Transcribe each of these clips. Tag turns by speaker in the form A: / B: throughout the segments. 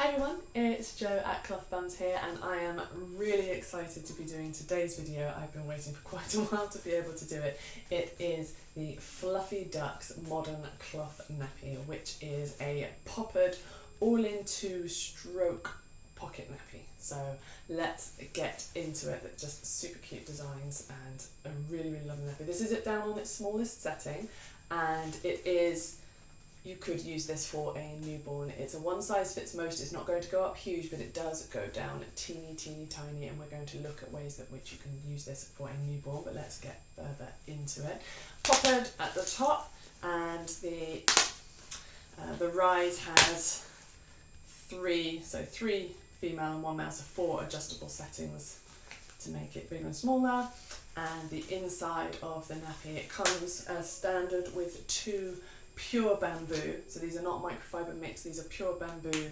A: Hi everyone, it's Jo at Cloth Bums here, and I am really excited to be doing today's video. I've been waiting for quite a while to be able to do it. It is the Fluffy Ducks Modern Cloth Nappy, which is a poppered all-in-two stroke pocket nappy. So let's get into it. It's just super cute designs and a really lovely nappy. This is it down on its smallest setting, and it is, you could use this for a newborn. It's a one size fits most. It's not going to go up huge, but it does go down teeny tiny, and we're going to look at ways that which you can use this for a newborn, but let's get further into it. Poppered at the top, and the rise has three female and one male, so 4 adjustable settings to make it bigger and smaller. And the inside of the nappy, it comes as standard with 2 pure bamboo, so these are not microfiber mix, these are pure bamboo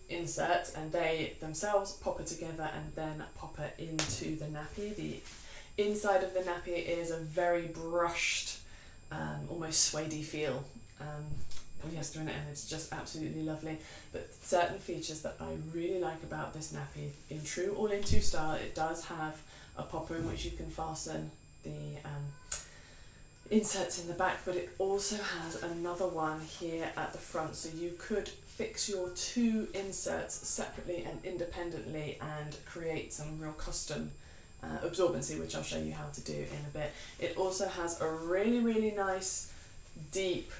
A: inserts, and they themselves popper together and then popper into the nappy. The inside of the nappy is a very brushed, almost suede-y feel, polyester in it, and it's just absolutely lovely. But certain features that I really like about this nappy, in true all-in-two style, it does have a popper in which you can fasten the inserts in the back, but it also has another one here at the front, so you could fix your 2 inserts separately and independently and create some real custom absorbency, which I'll show you how to do in a bit. It also has a really nice deep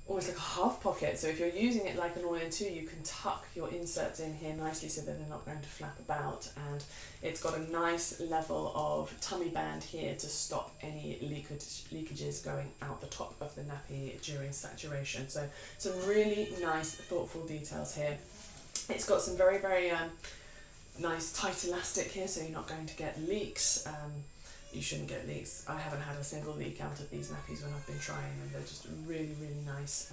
A: almost like a half pocket, so if you're using it like an all-in-two, you can tuck your inserts in here nicely so that they're not going to flap about, and it's got a nice level of tummy band here to stop any leakages going out the top of the nappy during saturation. So some really nice thoughtful details here. It's got some very nice tight elastic here, so you're not going to get leaks. You shouldn't get leaks. I haven't had a single leak out of these nappies when I've been trying them. They're just really nice.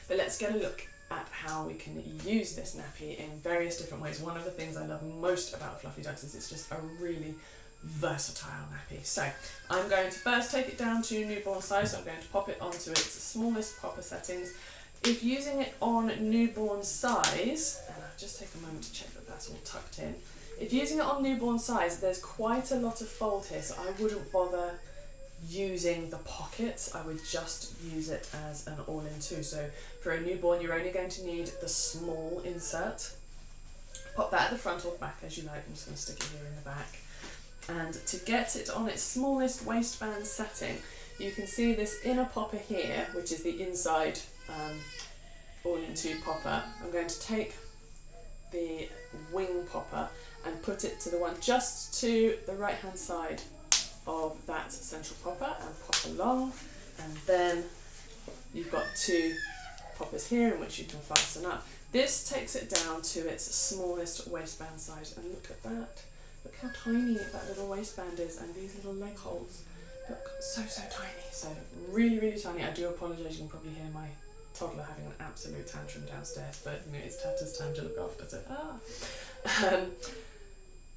A: But let's get a look at how we can use this nappy in various different ways. One of the things I love most about Fluffy Ducks is it's just a really versatile nappy. So I'm going to first take it down to newborn size, so I'm going to pop it onto its smallest popper settings. If using it on newborn size, and I'll just take a moment to check that that's all tucked in. If using it on newborn size, there's quite a lot of fold here, so I wouldn't bother using the pockets. I would just use it as an all-in-two. So for a newborn, you're only going to need the small insert. Pop that at the front or back as you like. I'm just going to stick it here in the back. And to get it on its smallest waistband setting, you can see this inner popper here, which is the inside all-in-two popper. I'm going to take the wing popper and put it to the one just to the right hand side of that central popper and pop along, and then you've got 2 poppers here in which you can fasten up. This takes it down to its smallest waistband size, and look at that. Look how tiny that little waistband is, and these little leg holes look so tiny. So really tiny. I do apologise, you can probably hear my toddler having an absolute tantrum downstairs, but you know, it's Tata's time to look after, so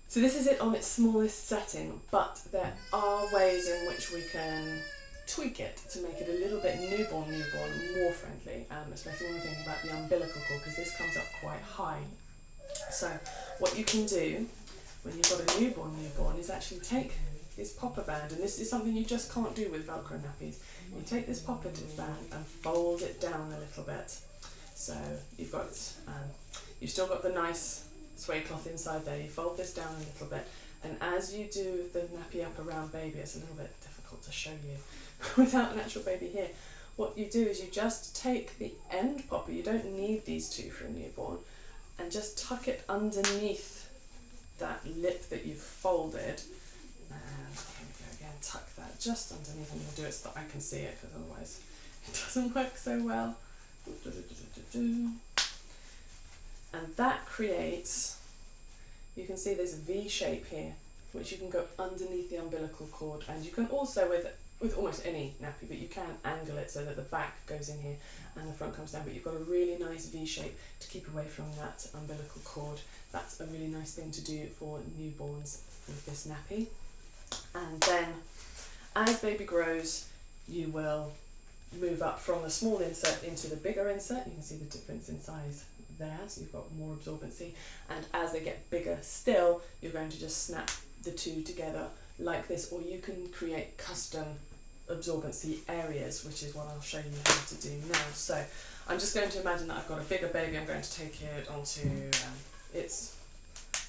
A: so this is it on its smallest setting, but there are ways in which we can tweak it to make it a little bit newborn more friendly, especially when we're thinking about the umbilical cord, because this comes up quite high. So what you can do when you've got a newborn is actually take this popper band, and this is something you just can't do with Velcro nappies. You take this popper band and fold it down a little bit. So you've got, you've still got the nice suede cloth inside there. You fold this down a little bit, and as you do the nappy up around baby, it's a little bit difficult to show you without an actual baby here. What you do is you just take the end popper, you don't need these 2 for a newborn, and just tuck it underneath that lip that you've folded. And here we go again, tuck that just underneath. I'm going to do it so that I can see it, because otherwise it doesn't work so well. And that creates, you can see this V shape here, which you can go underneath the umbilical cord, and you can also, with almost any nappy, but you can angle it so that the back goes in here and the front comes down, but you've got a really nice V shape to keep away from that umbilical cord. That's a really nice thing to do for newborns with this nappy. And then as baby grows, you will move up from the small insert into the bigger insert. You can see the difference in size there, so you've got more absorbency, and as they get bigger still, you're going to just snap the two together like this, or you can create custom absorbency areas, which is what I'll show you how to do now. So I'm just going to imagine that I've got a bigger baby. I'm going to take it onto its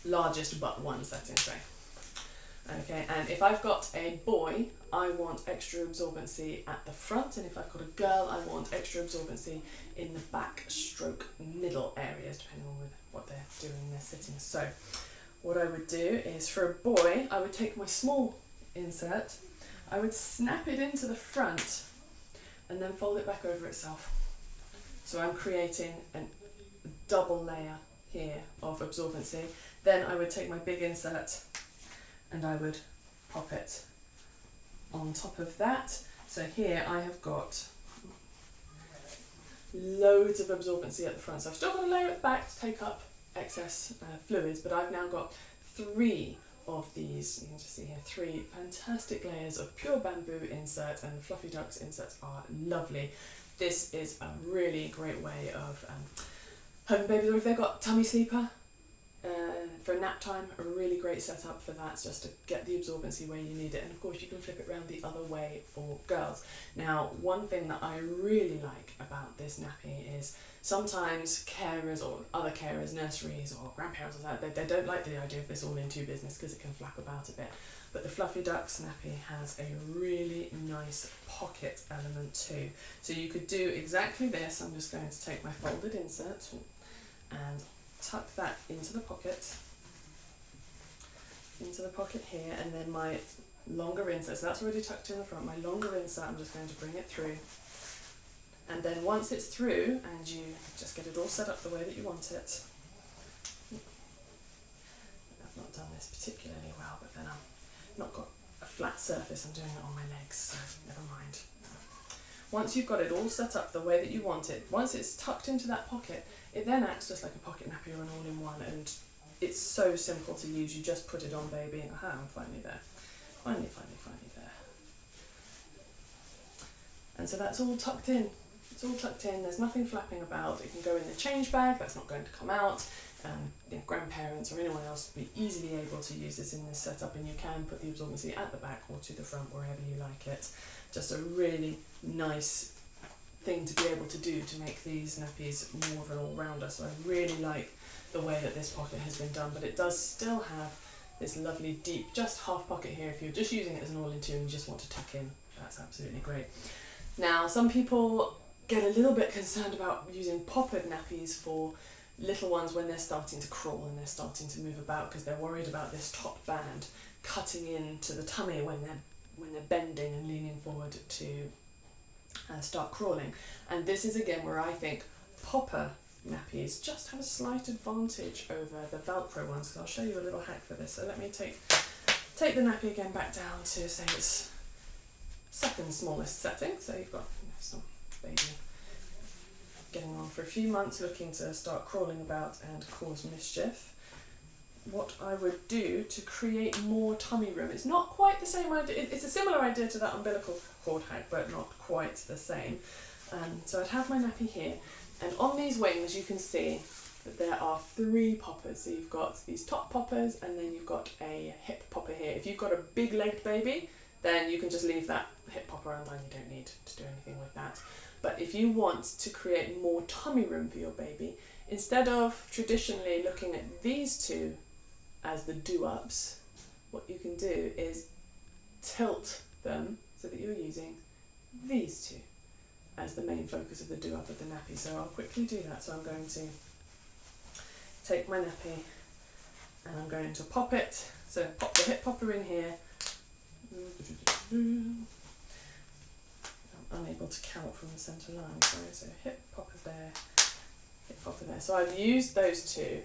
A: largest but one setting, say. Okay, and if I've got a boy, I want extra absorbency at the front, and if I've got a girl, I want extra absorbency in the back stroke middle areas, depending on what they're doing in their sitting. So what I would do is, for a boy, I would take my small insert, I would snap it into the front and then fold it back over itself. So I'm creating a double layer here of absorbency. Then I would take my big insert and I would pop it on top of that. So here I have got loads of absorbency at the front. So I've still got a layer at the back to take up excess fluids, but I've now got 3 of these, you can just see here, 3 fantastic layers of pure bamboo inserts, and the Fluffy Ducks inserts are lovely. This is a really great way of having babies, or if they've got tummy sleeper for nap time, a really great setup for that, just to get the absorbency where you need it. And of course you can flip it around the other way for girls. Now, one thing that I really like about this nappy is sometimes carers or other carers, nurseries or grandparents or that, they don't like the idea of this all in two business because it can flap about a bit. But the Fluffy Ducks nappy has a really nice pocket element too. So you could do exactly this. I'm just going to take my folded insert and tuck that into the pocket here, and then my longer insert, so that's already tucked in the front, my longer insert, I'm just going to bring it through. And then once it's through, and you just get it all set up the way that you want it. I've not done this particularly well, but then I've not got a flat surface, I'm doing it on my legs, so never mind. Once you've got it all set up the way that you want it, once it's tucked into that pocket, it then acts just like a pocket nappy or an all-in-one, and it's so simple to use. You just put it on, baby, and aha, I'm finally there. Finally there. And so that's all tucked in. It's all tucked in, there's nothing flapping about. It can go in the change bag, that's not going to come out. Grandparents or anyone else will be easily able to use this in this setup, and you can put the absorbency at the back or to the front, wherever you like it. Just a really nice thing to be able to do to make these nappies more of an all-rounder. So I really like the way that this pocket has been done, but it does still have this lovely deep, just half pocket here. If you're just using it as an all-in-two and you just want to tuck in, that's absolutely great. Now, some people get a little bit concerned about using poppered nappies for little ones when they're starting to crawl and they're starting to move about, because they're worried about this top band cutting into the tummy when they're bending and leaning forward to start crawling. And this is again where I think popper nappies just have a slight advantage over the Velcro ones, because I'll show you a little hack for this. So let me take the nappy again back down to, say, its second smallest setting. So you've got some baby getting on for a few months, looking to start crawling about and cause mischief. What I would do to create more tummy room, it's not quite the same idea, it's a similar idea to that umbilical cord hack, but not quite the same. So I'd have my nappy here, and on these wings you can see that there are 3 poppers. So you've got these top poppers, and then you've got a hip popper here. If you've got a big legged baby, then you can just leave that hip popper undone, you don't need to do anything with that. But if you want to create more tummy room for your baby, instead of traditionally looking at these 2 as the do-ups, what you can do is tilt them so that you're using these 2 as the main focus of the do-up of the nappy. So I'll quickly do that. So I'm going to take my nappy and I'm going to pop it. So pop the hip popper in here. I'm unable to count from the centre line, sorry. So hip popper there, hip popper there. So I've used those 2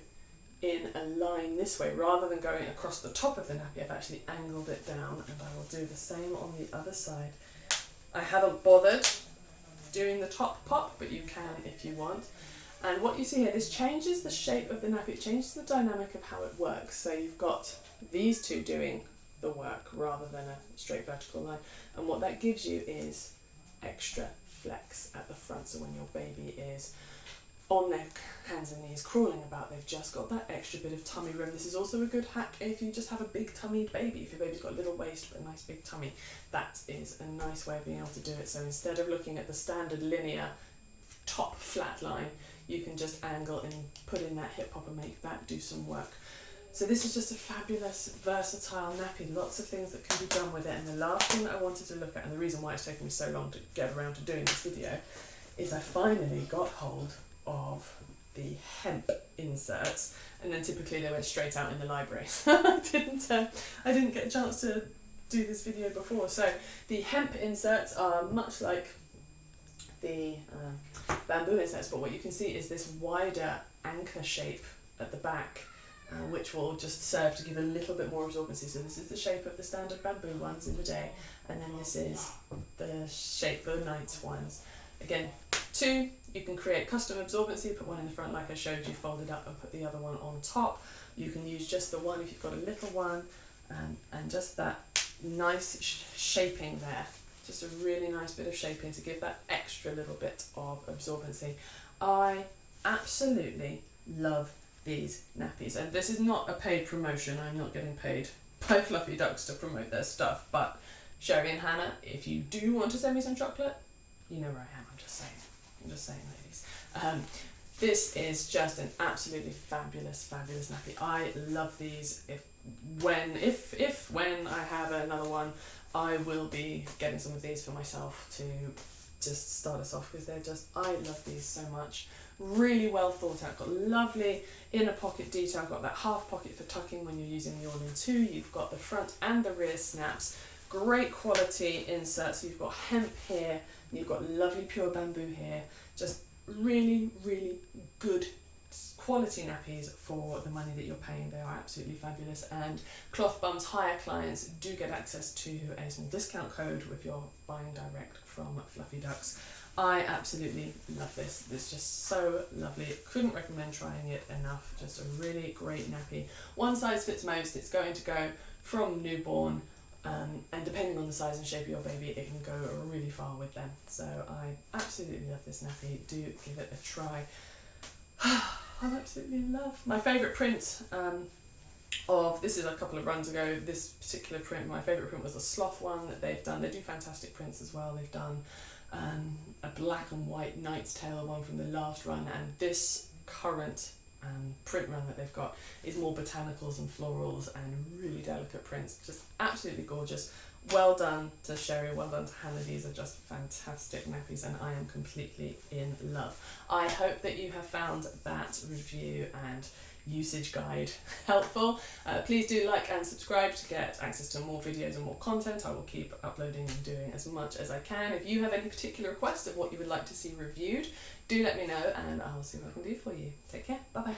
A: in a line this way, rather than going across the top of the nappy. I've actually angled it down, and I will do the same on the other side. I haven't bothered doing the top pop, but you can if you want. And what you see here, this changes the shape of the nappy, it changes the dynamic of how it works. So you've got these 2 doing the work rather than a straight vertical line, and what that gives you is extra flex at the front. So when your baby is on their hands and knees, crawling about. They've just got that extra bit of tummy room. This is also a good hack if you just have a big tummy baby. If your baby's got a little waist but a nice big tummy, that is a nice way of being able to do it. So instead of looking at the standard linear top flat line, you can just angle and put in that hip hop and make that do some work. So this is just a fabulous, versatile nappy, lots of things that can be done with it. And the last thing that I wanted to look at, and the reason why it's taken me so long to get around to doing this video, is I finally got hold of the hemp inserts, and then typically they went straight out in the library. I didn't get a chance to do this video before. So the hemp inserts are much like the bamboo inserts, but what you can see is this wider anchor shape at the back, which will just serve to give a little bit more absorbency. So this is the shape of the standard bamboo ones in the day, and then this is the shape for the night ones. Again, two, you can create custom absorbency, put one in the front like I showed you, fold it up and put the other one on top. You can use just the one if you've got a little one, and just that nice shaping there. Just a really nice bit of shaping to give that extra little bit of absorbency. I absolutely love these nappies, and this is not a paid promotion. I'm not getting paid by Fluffy Ducks to promote their stuff, but Sherry and Hannah, if you do want to send me some chocolate, you know where I am. I'm just saying, ladies. This is just an absolutely fabulous nappy. I love these. When I have another one, I will be getting some of these for myself to just start us off, because I love these so much. Really well thought out, got lovely inner pocket detail, got that half pocket for tucking when you're using the all-in-2, you've got the front and the rear snaps, great quality inserts, you've got hemp here, you've got lovely pure bamboo here, just really, really good quality nappies for the money that you're paying. They are absolutely fabulous, and Cloth Bum's hire clients do get access to a small discount code if you're buying direct from Fluffy Ducks. I absolutely love this. It's just so lovely. Couldn't recommend trying it enough. Just a really great nappy. One size fits most. It's going to go from newborn, and depending on the size and shape of your baby, it can go really far with them. So I absolutely love this nappy. Do give it a try. I absolutely love. My favourite print this is a couple of runs ago, this particular print, my favourite print was the sloth one that they've done. They do fantastic prints as well. They've done a black and white Knight's Tale one from the last run, and this current print run that they've got is more botanicals and florals and really delicate prints. Just absolutely gorgeous. Well done to Sherry, well done to Hannah. These are just fantastic nappies, and I am completely in love. I hope that you have found that review and usage guide helpful. Please do like and subscribe to get access to more videos and more content. I will keep uploading and doing as much as I can. If you have any particular requests of what you would like to see reviewed, do let me know, and I'll see what I can do for you. Take care. Bye bye.